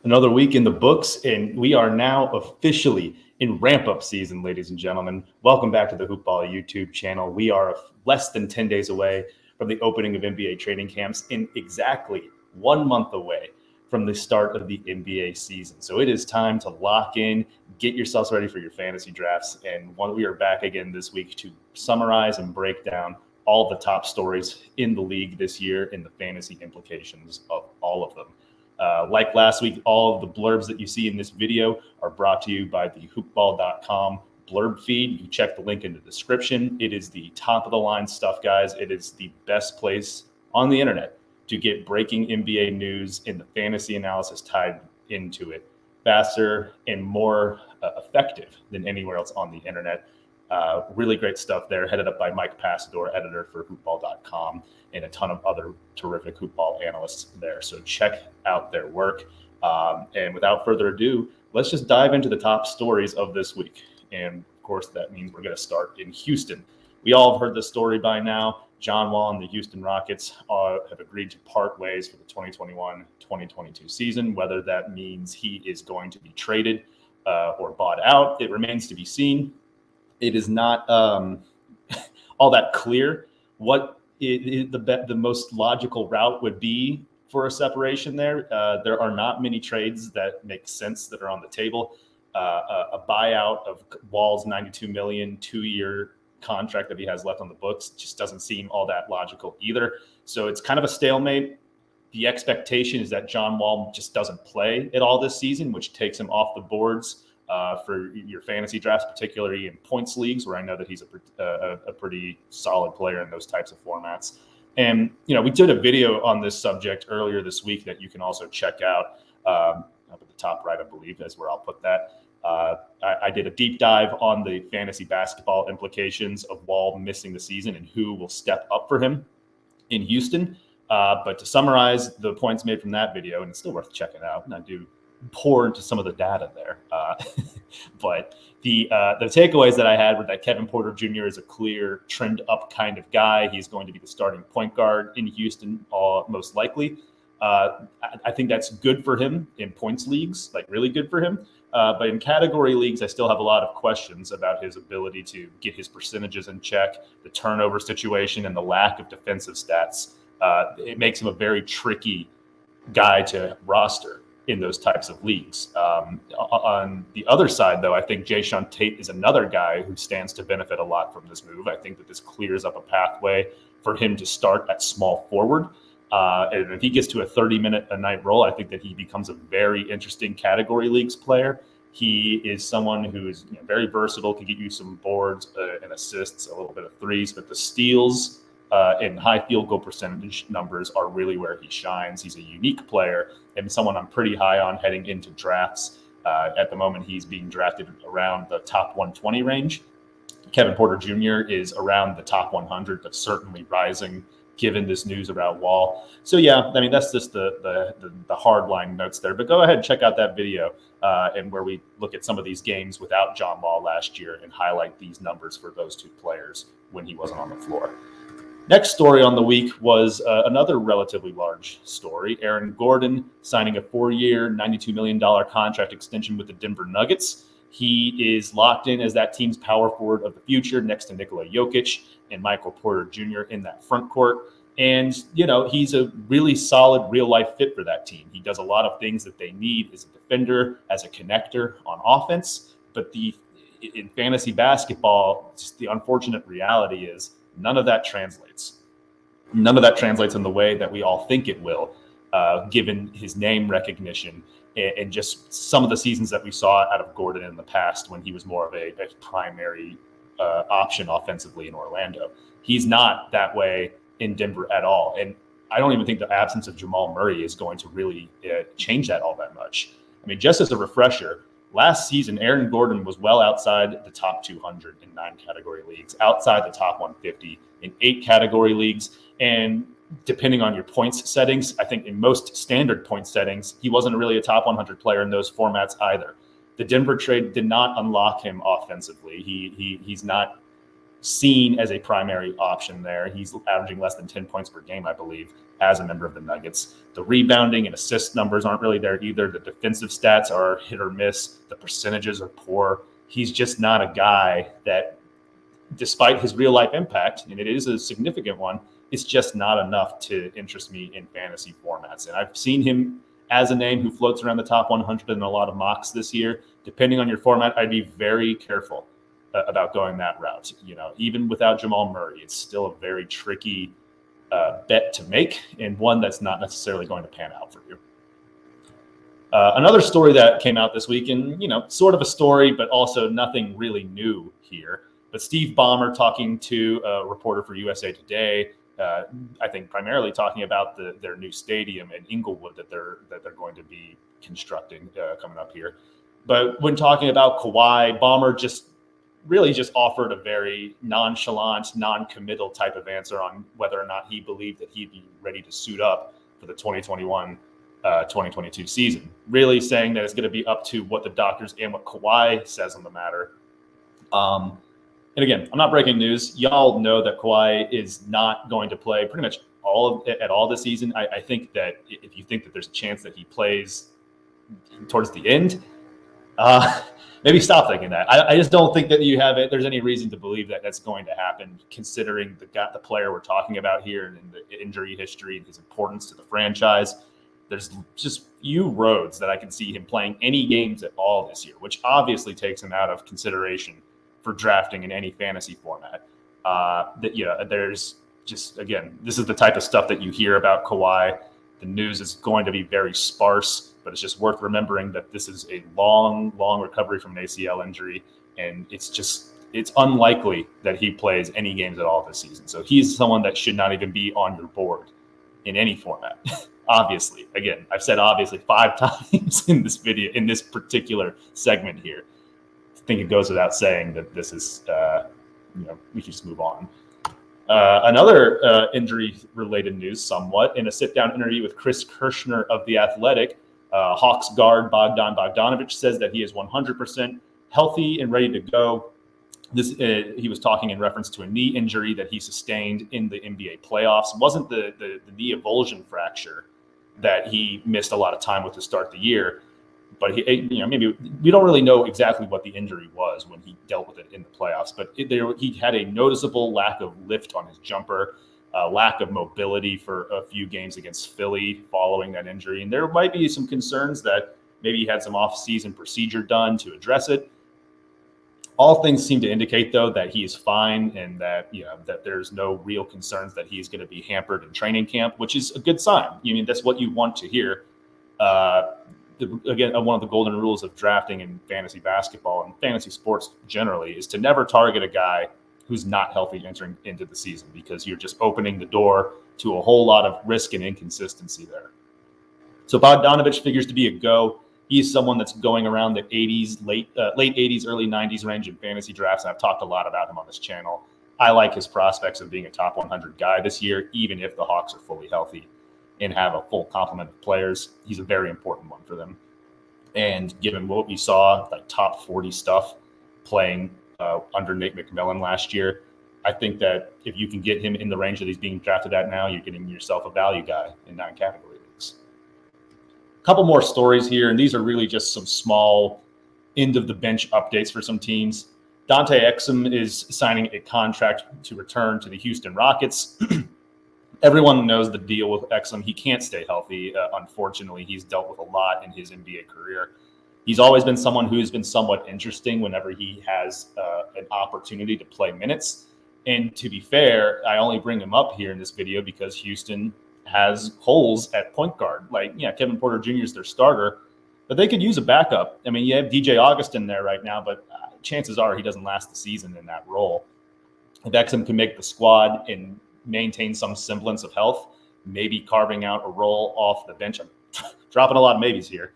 Another week in the books, and we are now officially in ramp-up season, ladies and gentlemen. Welcome back to the Hoopball YouTube channel. We are less than 10 days away from the opening of NBA training camps and exactly 1 month away from the start of the NBA season. So it is time to lock in, get yourselves ready for your fantasy drafts. And we are back again this week to summarize and break down all the top stories in the league this year and the fantasy implications of all of them. Like last week, all of the blurbs that you see in this video are brought to you by the hoopball.com blurb feed. You check the link in the description. It is the top of the line stuff, guys. It is the best place on the internet to get breaking NBA news and the fantasy analysis tied into it faster and more effective than anywhere else on the internet. Really great stuff there, headed up by Mike Passador, editor for hoopball.com, and a ton of other terrific hoopball analysts there. So check out their work. And without further ado, let's just dive into the top stories of this week. And of course, that means we're going to start in Houston. We all have heard this story by now. John Wall and the Houston Rockets have agreed to part ways for the 2021-2022 season. Whether that means he is going to be traded or bought out, it remains to be seen. It is not all that clear what the most logical route would be for a separation there. There are not many trades that make sense that are on the table. A buyout of Wall's $92 million 2-year contract that he has left on the books just doesn't seem all that logical either. So it's kind of a stalemate. The expectation is that John Wall just doesn't play at all this season, which takes him off the boards for your fantasy drafts, particularly in points leagues, where I know that he's a pretty solid player in those types of formats. And, we did a video on this subject earlier this week that you can also check out up at the top right, I believe, is where I'll put that. I did a deep dive on the fantasy basketball implications of Wall missing the season and who will step up for him in Houston. But to summarize the points made from that video, and it's still worth checking out, and I do pour into some of the data there. But the takeaways that I had were that Kevin Porter Jr. is a clear trend up kind of guy. He's going to be the starting point guard in Houston, most likely. I think that's good for him in points leagues, like really good for him. But in category leagues, I still have a lot of questions about his ability to get his percentages in check, the turnover situation, and the lack of defensive stats. It makes him a very tricky guy to roster in those types of leagues. On the other side, though, I think Jae'Sean Tate is another guy who stands to benefit a lot from this move. I think that this clears up a pathway for him to start at small forward. And if he gets to a 30-minute a night role, I think that he becomes a very interesting category leagues player. He is someone who is very versatile, can get you some boards and assists, a little bit of threes, but the steals and high field goal percentage numbers are really where he shines. He's a unique player and someone I'm pretty high on heading into drafts. At the moment, he's being drafted around the top 120 range. Kevin Porter Jr. is around the top 100, but certainly rising given this news about Wall. So yeah, I mean, that's just the hard line notes there, but go ahead and check out that video and where we look at some of these games without John Wall last year and highlight these numbers for those two players when he wasn't on the floor. Next story on the week was another relatively large story. Aaron Gordon signing a 4-year, $92 million contract extension with the Denver Nuggets. He is locked in as that team's power forward of the future next to Nikola Jokic and Michael Porter Jr. in that front court. And, he's a really solid real-life fit for that team. He does a lot of things that they need as a defender, as a connector on offense. But in fantasy basketball, just the unfortunate reality is none of that translates. None of that translates in the way that we all think it will, given his name recognition and just some of the seasons that we saw out of Gordon in the past when he was more of a primary option offensively in Orlando. He's not that way in Denver at all. And I don't even think the absence of Jamal Murray is going to really change that all that much. I mean, just as a refresher, last season, Aaron Gordon was well outside the top 200 in 9 category leagues, outside the top 150 in 8 category leagues. And depending on your points settings, I think in most standard point settings, he wasn't really a top 100 player in those formats either. The Denver trade did not unlock him offensively. He's not seen as a primary option there. He's averaging less than 10 points per game, I believe, as a member of the Nuggets. The rebounding and assist numbers aren't really there either. The defensive stats are hit or miss. The percentages are poor. He's just not a guy that, despite his real life impact, and it is a significant one, it's just not enough to interest me in fantasy formats. And I've seen him as a name who floats around the top 100 in a lot of mocks this year. Depending on your format, I'd be very careful about going that route. Even without Jamal Murray, it's still a very tricky bet to make, and one that's not necessarily going to pan out for you. Another story that came out this week, and sort of a story, but also nothing really new here. But Steve Ballmer talking to a reporter for USA Today, I think primarily talking about their new stadium in Inglewood that they're going to be constructing coming up here. But when talking about Kawhi, Ballmer just offered a very nonchalant, non-committal type of answer on whether or not he believed that he'd be ready to suit up for the 2021-2022 season. Really saying that it's going to be up to what the doctors and what Kawhi says on the matter. And again, I'm not breaking news. Y'all know that Kawhi is not going to play pretty much all this season. I think that if you think that there's a chance that he plays towards the end, maybe stop thinking that. I just don't think that there's any reason to believe that that's going to happen, considering the player we're talking about here and the injury history and his importance to the franchise. There's just few roads that I can see him playing any games at all this year, which obviously takes him out of consideration for drafting in any fantasy format. There's just, again, this is the type of stuff that you hear about Kawhi. The news is going to be very sparse, but it's just worth remembering that this is a long, long recovery from an ACL injury, and it's unlikely that he plays any games at all this season. So he's someone that should not even be on your board in any format. Obviously, again, I've said obviously 5 times in this video, in this particular segment here. I think it goes without saying that this is, we can just move on. Another injury-related news, somewhat, in a sit-down interview with Chris Kirschner of The Athletic, Hawks guard Bogdan Bogdanovic says that he is 100% healthy and ready to go. He was talking in reference to a knee injury that he sustained in the NBA playoffs. It wasn't the knee avulsion fracture that he missed a lot of time with to start the year. But maybe we don't really know exactly what the injury was when he dealt with it in the playoffs. But he had a noticeable lack of lift on his jumper, lack of mobility for a few games against Philly following that injury. And there might be some concerns that maybe he had some off-season procedure done to address it. All things seem to indicate, though, that he is fine and that that there's no real concerns that he's going to be hampered in training camp, which is a good sign. That's what you want to hear. Again, one of the golden rules of drafting in fantasy basketball and fantasy sports generally is to never target a guy who's not healthy entering into the season, because you're just opening the door to a whole lot of risk and inconsistency there. So Bogdanovic figures to be a go. He's someone that's going around the 80s, late 80s, early 90s range in fantasy drafts, and I've talked a lot about him on this channel. I like his prospects of being a top 100 guy this year, even if the Hawks are fully healthy and have a full complement of players. He's a very important one for them. And given what we saw, like top 40 stuff playing under Nate McMillan last year, I think that if you can get him in the range that he's being drafted at now, you're getting yourself a value guy in 9 category leagues. A couple more stories here, and these are really just some small end of the bench updates for some teams. Dante Exum is signing a contract to return to the Houston Rockets. Everyone knows the deal with Exum. He can't stay healthy. Unfortunately, he's dealt with a lot in his NBA career. He's always been someone who has been somewhat interesting whenever he has an opportunity to play minutes. And to be fair, I only bring him up here in this video because Houston has holes at point guard. Kevin Porter Jr. is their starter, but they could use a backup. I mean, you have DJ Augustin there right now, but chances are he doesn't last the season in that role. If Exum can make the squad and maintain some semblance of health, maybe carving out a role off the bench. I'm dropping a lot of maybes here.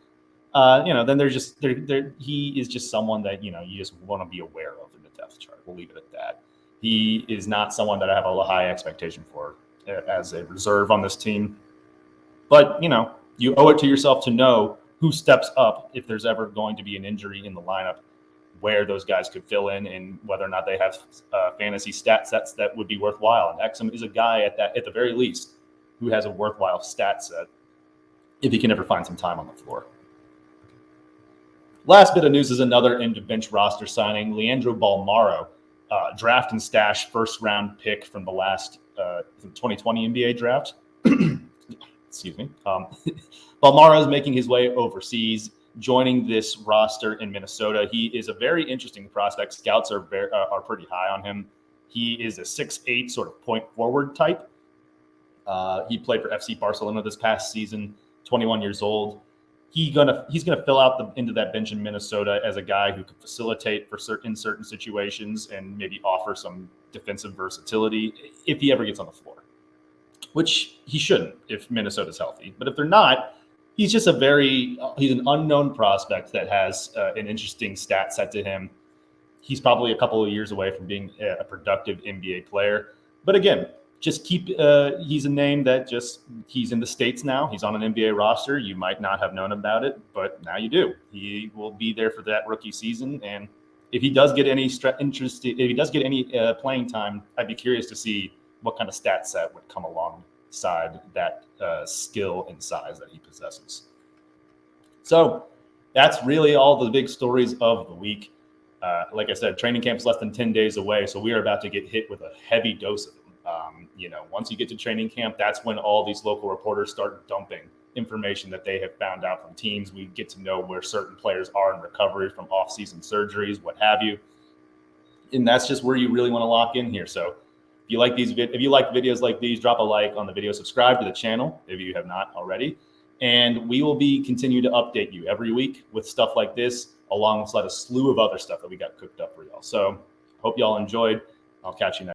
Then he is just someone that, you just want to be aware of in the depth chart. We'll leave it at that. He is not someone that I have a high expectation for as a reserve on this team. But, you owe it to yourself to know who steps up if there's ever going to be an injury in the lineup where those guys could fill in and whether or not they have fantasy stat sets that would be worthwhile. And Exum is a guy at the very least, who has a worthwhile stat set if he can ever find some time on the floor. Last bit of news is another end of bench roster signing, Leandro Balma, draft and stash first round pick from the last 2020 NBA draft. Excuse me. Balma is making his way overseas, joining this roster in Minnesota. He is a very interesting prospect. Scouts are pretty high on him. He is a 6'8" sort of point forward type. He played for FC Barcelona this past season, 21 years old. He's gonna fill out into that bench in Minnesota as a guy who could facilitate in certain situations and maybe offer some defensive versatility if he ever gets on the floor, which he shouldn't if Minnesota's healthy. But if they're not, he's just he's an unknown prospect that has an interesting stat set to him. He's probably a couple of years away from being a productive NBA player. But again, just he's a name that he's in the States now. He's on an NBA roster. You might not have known about it, but now you do. He will be there for that rookie season. And if he does get any playing time, I'd be curious to see what kind of stat set would come alongside that skill and size that he possesses. So that's really all the big stories of the week. Like I said, training camp's less than 10 days away, so we are about to get hit with a heavy dose of them. Once you get to training camp, that's when all these local reporters start dumping information that they have found out from teams. We get to know where certain players are in recovery from off-season surgeries, what have you. And that's just where you really want to lock in here. So if you like videos like these, drop a like on the video, subscribe to the channel if you have not already. And we will continue to update you every week with stuff like this, alongside a slew of other stuff that we got cooked up for y'all. So hope y'all enjoyed. I'll catch you next.